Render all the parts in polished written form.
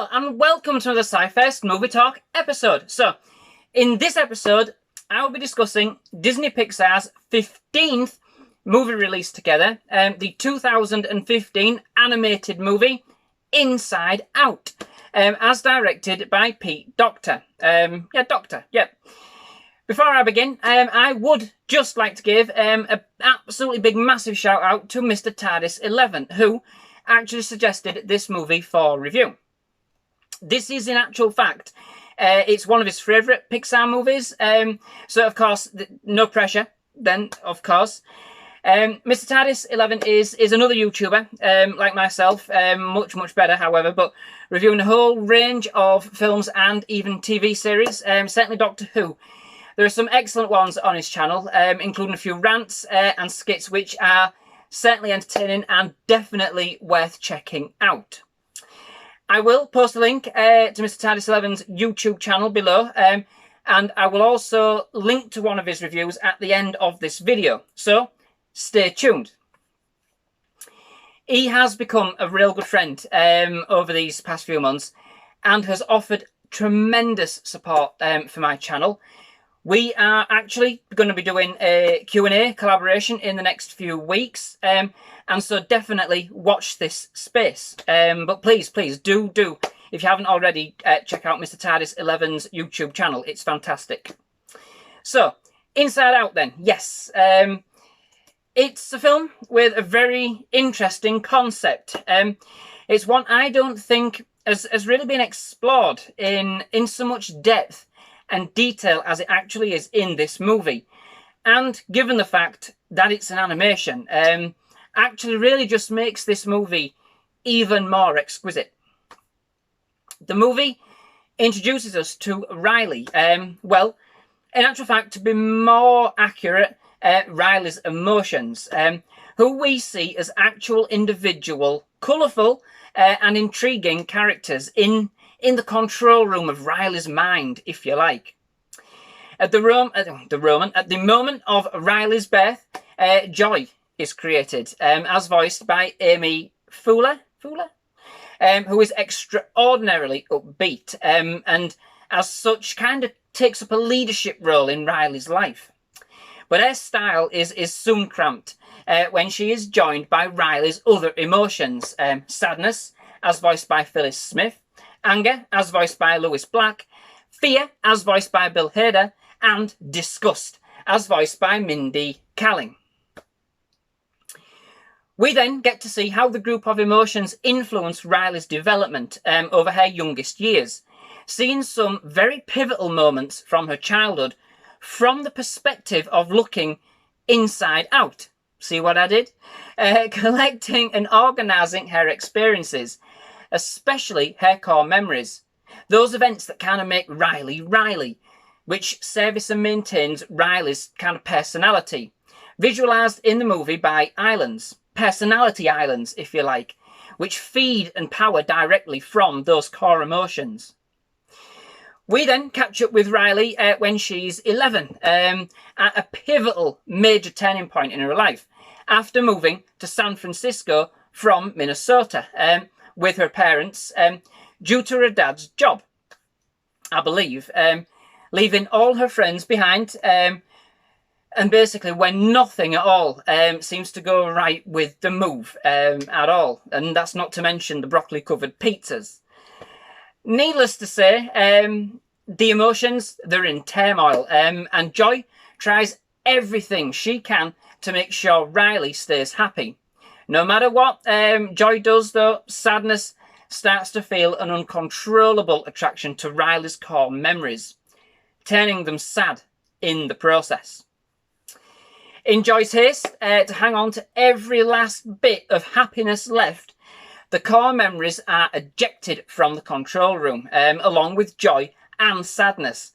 Hello and welcome to the SciFirst MovieTalk episode. So, in this episode, I will be discussing Disney Pixar's 15th movie release together, the 2015 animated movie Inside Out, as directed by Pete Docter. Doctor. Before I begin, I would just like to give an absolutely big, massive shout out to Mr. TARDIS11, who actually suggested this movie for review. This is, in actual fact, it's one of his favourite Pixar movies. So, of course, no pressure, then, of course. Mr. TARDIS11 is another YouTuber, like myself, much better, however, but reviewing a whole range of films and even TV series, certainly Doctor Who. There are some excellent ones on his channel, including a few rants and skits, which are certainly entertaining and definitely worth checking out. I will post a link to Mr. TARDIS11's YouTube channel below, and I will also link to one of his reviews at the end of this video, so stay tuned. He has become a real good friend over these past few months and has offered tremendous support for my channel. We are actually going to be doing a Q&A collaboration in the next few weeks, and so definitely watch this space. But please do, if you haven't already, check out Mr. TARDIS11's YouTube channel. It's fantastic. So, Inside Out then. Yes, it's a film with a very interesting concept. It's one I don't think has really been explored in so much depth and detail as it actually is in this movie. And given the fact that it's an animation, actually really just makes this movie even more exquisite. The movie introduces us to Riley. Well, in actual fact, to be more accurate, Riley's emotions, who we see as actual individual, colourful and intriguing characters in the control room of Riley's mind, if you like. At the moment of Riley's birth, Joy is created, as voiced by Amy Fuller, who is extraordinarily upbeat, and as such kind of takes up a leadership role in Riley's life. But her style is soon cramped when she is joined by Riley's other emotions, sadness, as voiced by Phyllis Smith, anger, as voiced by Lewis Black, fear, as voiced by Bill Hader, and disgust, as voiced by Mindy Kaling. We then get to see how the group of emotions influence Riley's development over her youngest years, seeing some very pivotal moments from her childhood from the perspective of looking inside out. See what I did? Collecting and organising her experiences, especially her core memories. Those events that kind of make Riley, which service and maintains Riley's kind of personality, visualised in the movie by islands, personality islands, if you like, which feed and power directly from those core emotions. We then catch up with Riley when she's 11, at a pivotal major turning point in her life, after moving to San Francisco from Minnesota with her parents due to her dad's job, I believe, leaving all her friends behind, and basically when nothing at all seems to go right with the move at all, and that's not to mention the broccoli-covered pizzas. Needless to say, the emotions, they're in turmoil, and Joy tries everything she can to make sure Riley stays happy. No matter what Joy does, though, sadness starts to feel an uncontrollable attraction to Riley's core memories, turning them sad in the process. In Joy's haste to hang on to every last bit of happiness left, the core memories are ejected from the control room, along with joy and sadness,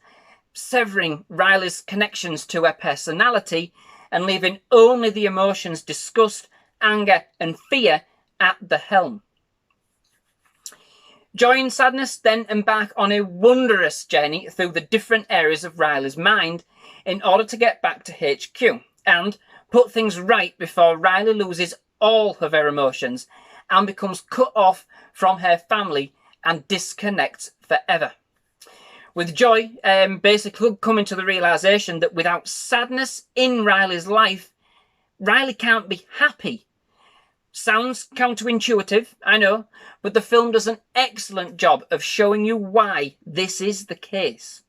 severing Riley's connections to her personality and leaving only the emotions disgust, anger and fear at the helm. Joy and sadness then embark on a wondrous journey through the different areas of Riley's mind in order to get back to HQ and put things right before Riley loses all of her emotions and becomes cut off from her family and disconnect forever. With Joy basically coming to the realisation that without sadness in Riley's life, Riley can't be happy. Sounds counterintuitive, I know, but the film does an excellent job of showing you why this is the case.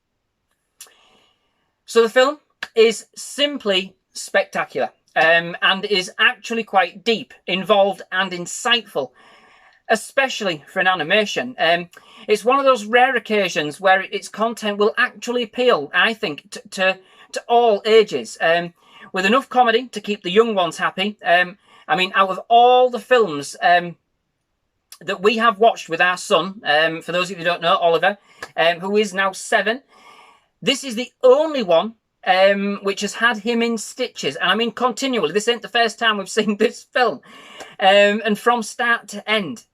So the film is simply spectacular and is actually quite deep, involved and insightful, especially for an animation. It's one of those rare occasions where its content will actually appeal, I think, to all ages, with enough comedy to keep the young ones happy. I mean, out of all the films that we have watched with our son, for those of you who don't know, Oliver, who is now 7, this is the only one which has had him in stitches. And I mean continually. This ain't the first time we've seen this film. And from start to end.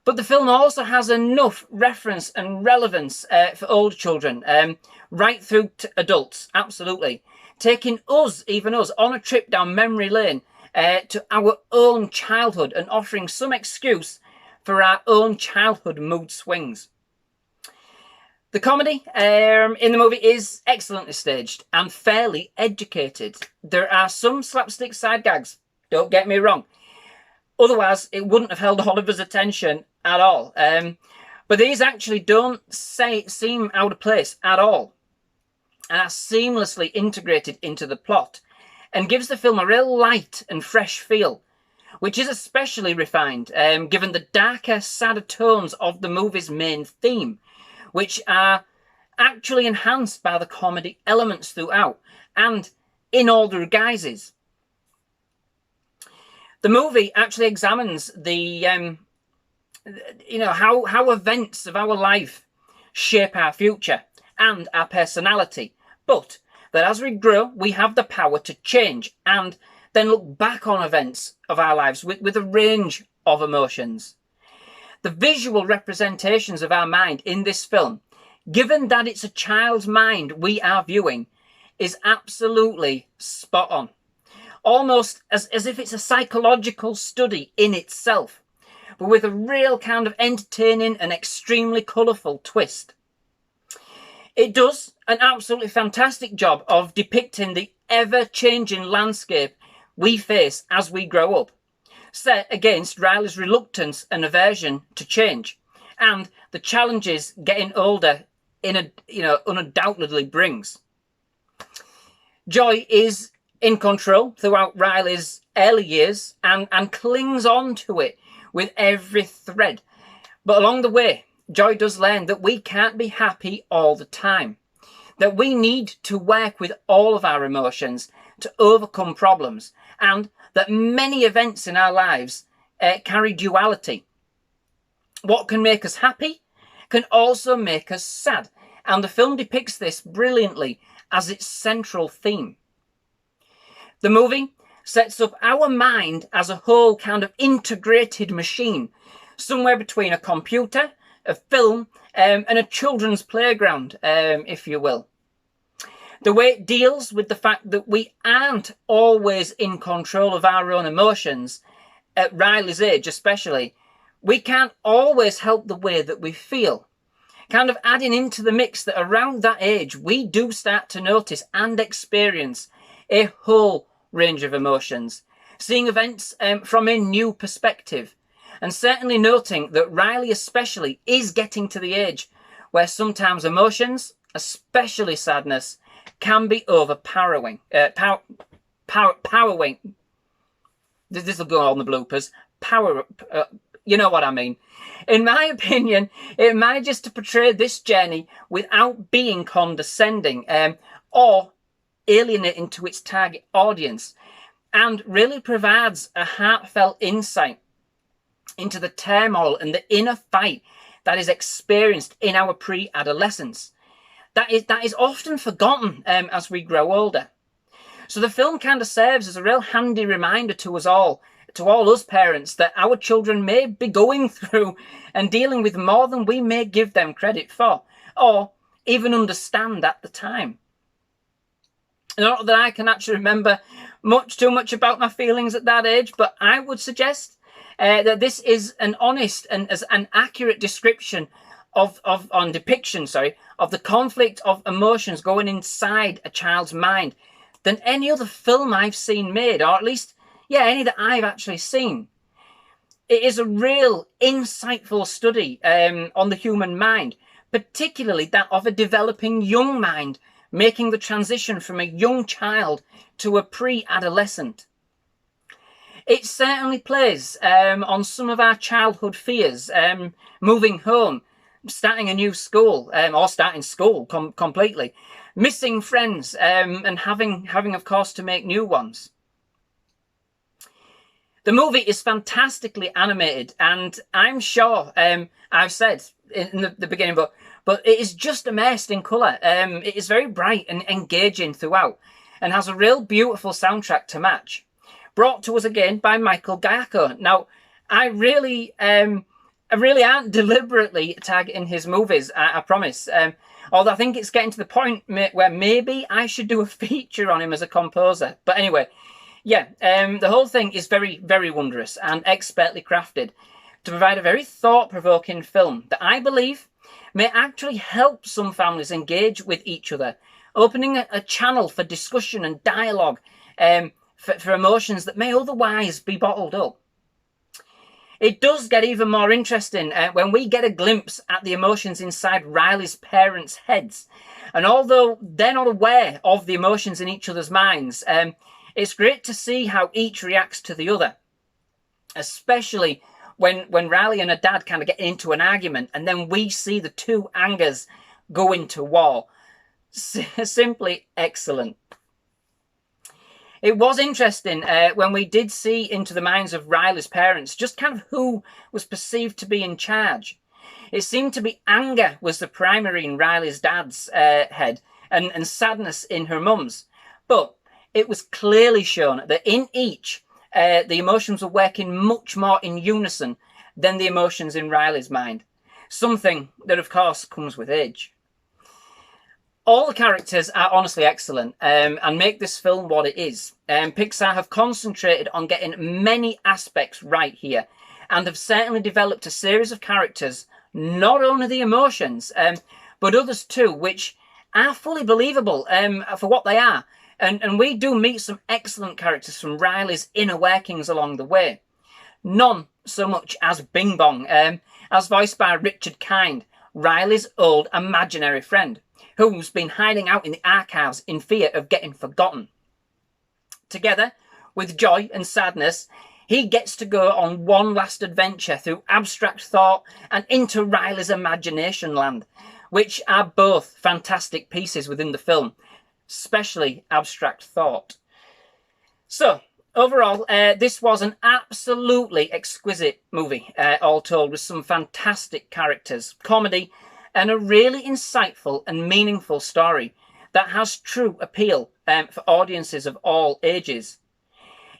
But the film also has enough reference and relevance for older children, right through to adults, absolutely. Taking us, even us, on a trip down memory lane to our own childhood and offering some excuse for our own childhood mood swings. The comedy in the movie is excellently staged and fairly educated. There are some slapstick side gags, don't get me wrong. Otherwise, it wouldn't have held Oliver's attention at all. But these actually don't seem out of place at all and are seamlessly integrated into the plot and gives the film a real light and fresh feel, which is especially refined given the darker, sadder tones of the movie's main theme, which are actually enhanced by the comedy elements throughout and in all their guises. The movie actually examines the, how events of our life shape our future and our personality, but that as we grow, we have the power to change and then look back on events of our lives with a range of emotions. The visual representations of our mind in this film, given that it's a child's mind we are viewing, is absolutely spot on. Almost as if it's a psychological study in itself, but with a real kind of entertaining and extremely colourful twist. It does an absolutely fantastic job of depicting the ever-changing landscape we face as we grow up, set against Riley's reluctance and aversion to change, and the challenges getting older undoubtedly brings. Joy is in control throughout Riley's early years and clings on to it with every thread. But along the way, Joy does learn that we can't be happy all the time, that we need to work with all of our emotions to overcome problems, and that many events in our lives carry duality. What can make us happy can also make us sad, and the film depicts this brilliantly as its central theme. The movie sets up our mind as a whole kind of integrated machine, somewhere between a computer, a film, and a children's playground, if you will. The way it deals with the fact that we aren't always in control of our own emotions, at Riley's age especially, we can't always help the way that we feel. Kind of adding into the mix that around that age, we do start to notice and experience a whole range of emotions, seeing events from a new perspective, and certainly noting that Riley especially is getting to the age where sometimes emotions, especially sadness, can be overpowering. Powering. This will go on the bloopers. You know what I mean. In my opinion, it manages to portray this journey without being condescending or alienating to its target audience, and really provides a heartfelt insight into the turmoil and the inner fight that is experienced in our pre-adolescence. That is often forgotten as we grow older. So the film kind of serves as a real handy reminder to us all, to all us parents, that our children may be going through and dealing with more than we may give them credit for, or even understand at the time. Not that I can actually remember too much about my feelings at that age, but I would suggest that this is an honest and as an accurate description of the conflict of emotions going inside a child's mind than any other film I've seen made, or at least, yeah, any that I've actually seen. It is a real insightful study on the human mind, particularly that of a developing young mind, making the transition from a young child to a pre-adolescent. It certainly plays on some of our childhood fears, moving home, starting a new school, or starting school completely, missing friends, and having, of course, to make new ones. The movie is fantastically animated, and I'm sure I've said in the beginning, but it is just immersed in colour. It is very bright and engaging throughout, and has a real beautiful soundtrack to match. Brought to us again by Michael Giacco. Now, I really aren't deliberately targeting his movies, I promise. Although I think it's getting to the point where maybe I should do a feature on him as a composer. But anyway, yeah, the whole thing is very, very wondrous and expertly crafted to provide a very thought-provoking film that I believe may actually help some families engage with each other, opening a channel for discussion and dialogue for emotions that may otherwise be bottled up. It does get even more interesting when we get a glimpse at the emotions inside Riley's parents' heads. And although they're not aware of the emotions in each other's minds, it's great to see how each reacts to the other. Especially when Riley and her dad kind of get into an argument, and then we see the two angers go into war. Simply excellent. It was interesting when we did see into the minds of Riley's parents just kind of who was perceived to be in charge. It seemed to be anger was the primary in Riley's dad's head, and sadness in her mum's. But it was clearly shown that in each, the emotions were working much more in unison than the emotions in Riley's mind. Something that, of course, comes with age. All the characters are honestly excellent and make this film what it is. Pixar have concentrated on getting many aspects right here and have certainly developed a series of characters, not only the emotions, but others too, which are fully believable for what they are. And we do meet some excellent characters from Riley's inner workings along the way. None so much as Bing Bong, as voiced by Richard Kind, Riley's old imaginary friend, who's been hiding out in the archives in fear of getting forgotten. Together with joy and sadness, he gets to go on one last adventure through abstract thought and into Riley's imagination land, which are both fantastic pieces within the film, especially abstract thought. So, overall, this was an absolutely exquisite movie, all told, with some fantastic characters, comedy, and a really insightful and meaningful story that has true appeal for audiences of all ages.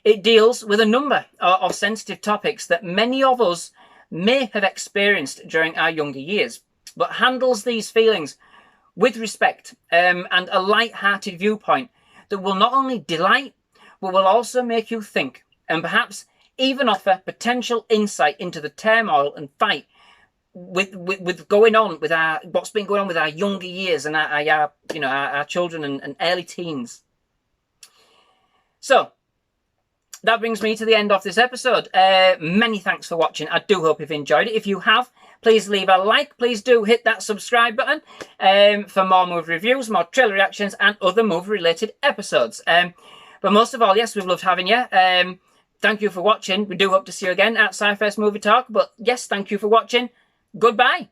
It deals with a number of sensitive topics that many of us may have experienced during our younger years, but handles these feelings with respect and a light-hearted viewpoint that will not only delight, but will also make you think, and perhaps even offer potential insight into the turmoil and fight with going on with what's been going on with our younger years and our children and early teens. So that brings me to the end of this episode. Many thanks for watching. I do hope you've enjoyed it. If you have, please leave a like. Please do hit that subscribe button for more movie reviews, more trailer reactions, and other movie-related episodes. But most of all, yes, we've loved having you. Thank you for watching. We do hope to see you again at SciFirst MovieTalk. But yes, thank you for watching. Goodbye.